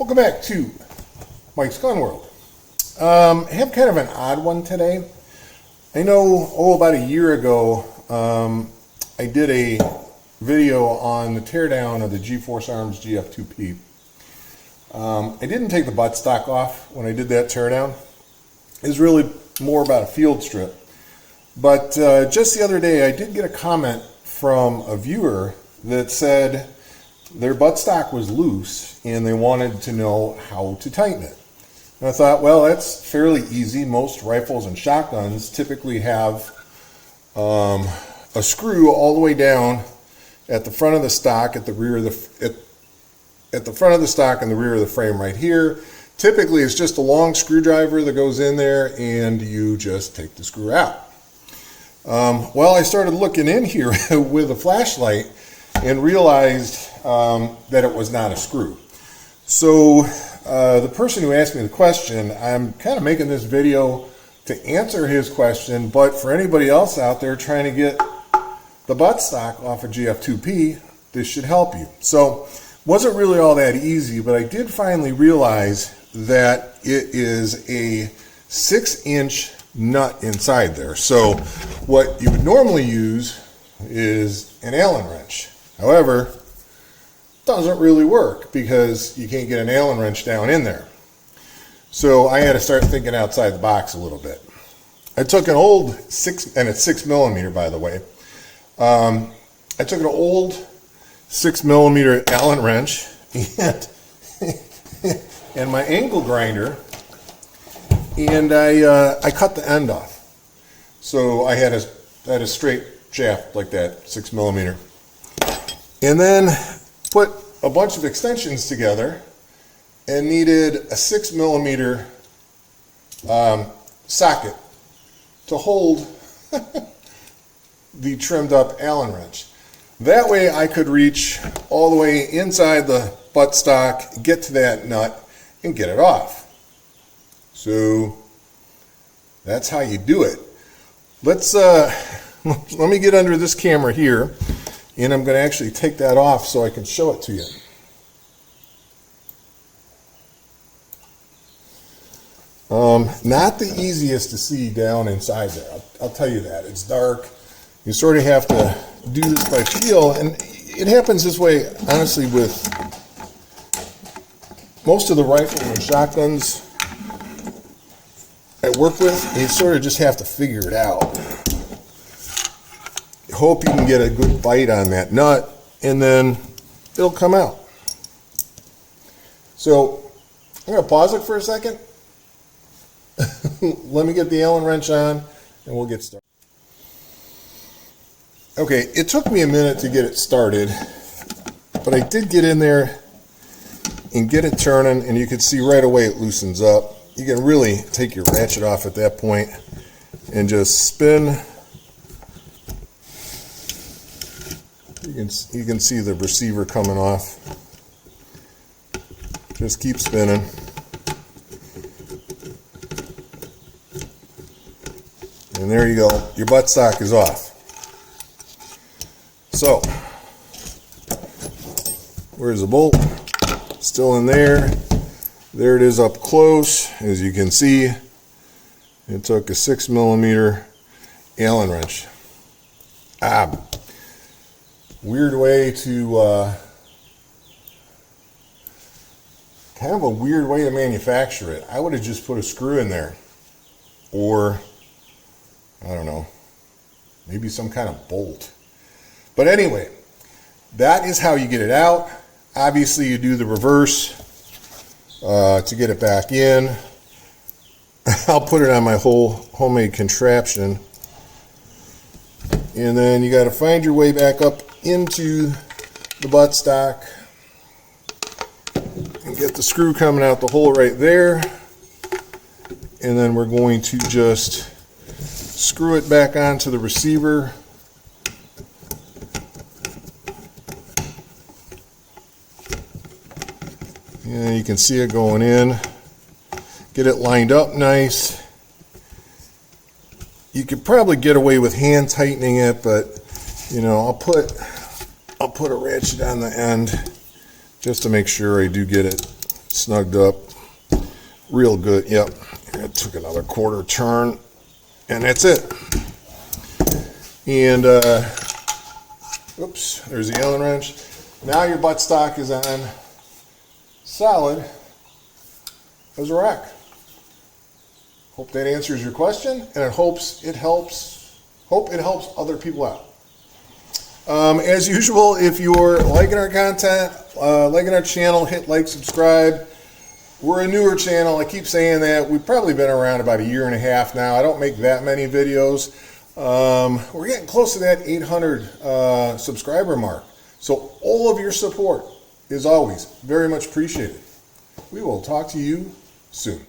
Welcome back to Mike's Gun World. I have kind of an odd one today. I know, about a year ago, I did a video on the teardown of the GForce Arms GF2P. I didn't take the buttstock off when I did that teardown. It was really more about a field strip. But just the other day, I did get a comment from a viewer that said their buttstock was loose and they wanted to know how to tighten it. And I thought, well, that's fairly easy. Most rifles and shotguns typically have a screw all the way down at the front of the stock, at the rear of at the front of the stock and the rear of the frame right here. Typically, it's just a long screwdriver that goes in there, and you just take the screw out. Well, I started looking in here with a flashlight and realized that it was not a screw. So the person who asked me the question, I'm kind of making this video to answer his question, but for anybody else out there trying to get the buttstock off of GF2P, this should help you. So wasn't really all that easy, but I did finally realize that it is a 6-inch nut inside there. So what you would normally use is an Allen wrench. However, it doesn't really work because you can't get an Allen wrench down in there. So I had to start thinking outside the box a little bit. I took an old and it's 6mm, by the way. I took an old 6mm Allen wrench and my angle grinder, and I cut the end off. So I had a straight shaft like that, 6mm. And then put a bunch of extensions together and needed a 6mm socket to hold the trimmed up Allen wrench. That way I could reach all the way inside the buttstock, get to that nut, and get it off. So that's how you do it. Let's let me get under this camera here, and I'm going to actually take that off so I can show it to you. Not the easiest to see down inside there. I'll tell you that. It's dark. You sort of have to do this by feel, and it happens this way, honestly, with most of the rifles and shotguns I work with. You sort of just have to figure it out. Hope you can get a good bite on that nut, and then it'll come out. So I'm going to pause it for a second. Let me get the Allen wrench on, and we'll get started. Okay, it took me a minute to get it started, but I did get in there and get it turning, and you can see right away it loosens up. You can really take your ratchet off at that point and just spin. You can see the receiver coming off. Just keep spinning. And there you go. Your buttstock is off. So, where's the bolt? Still in there. There it is up close. As you can see, it took a 6mm Allen wrench. Weird way to, kind of a weird way to manufacture it. I would have just put a screw in there. Or, I don't know, maybe some kind of bolt. But anyway, that is how you get it out. Obviously, you do the reverse to get it back in. I'll put it on my whole homemade contraption. And then you got to find your way back up into the buttstock and get the screw coming out the hole right there. And then we're going to just screw it back onto the receiver. And you can see it going in. Get it lined up nice. You could probably get away with hand tightening it, but you know, I'll put a ratchet on the end just to make sure I do get it snugged up real good. Yep, it took another quarter turn, and that's it. And oops, there's the Allen wrench. Now your buttstock is on solid as a rock. Hope that answers your question, and it helps other people out. As usual, if you're liking our content, liking our channel, hit like, subscribe. We're a newer channel. I keep saying that. We've probably been around about a year and a half now. I don't make that many videos. We're getting close to that 800 subscriber mark. So all of your support is always very much appreciated. We will talk to you soon.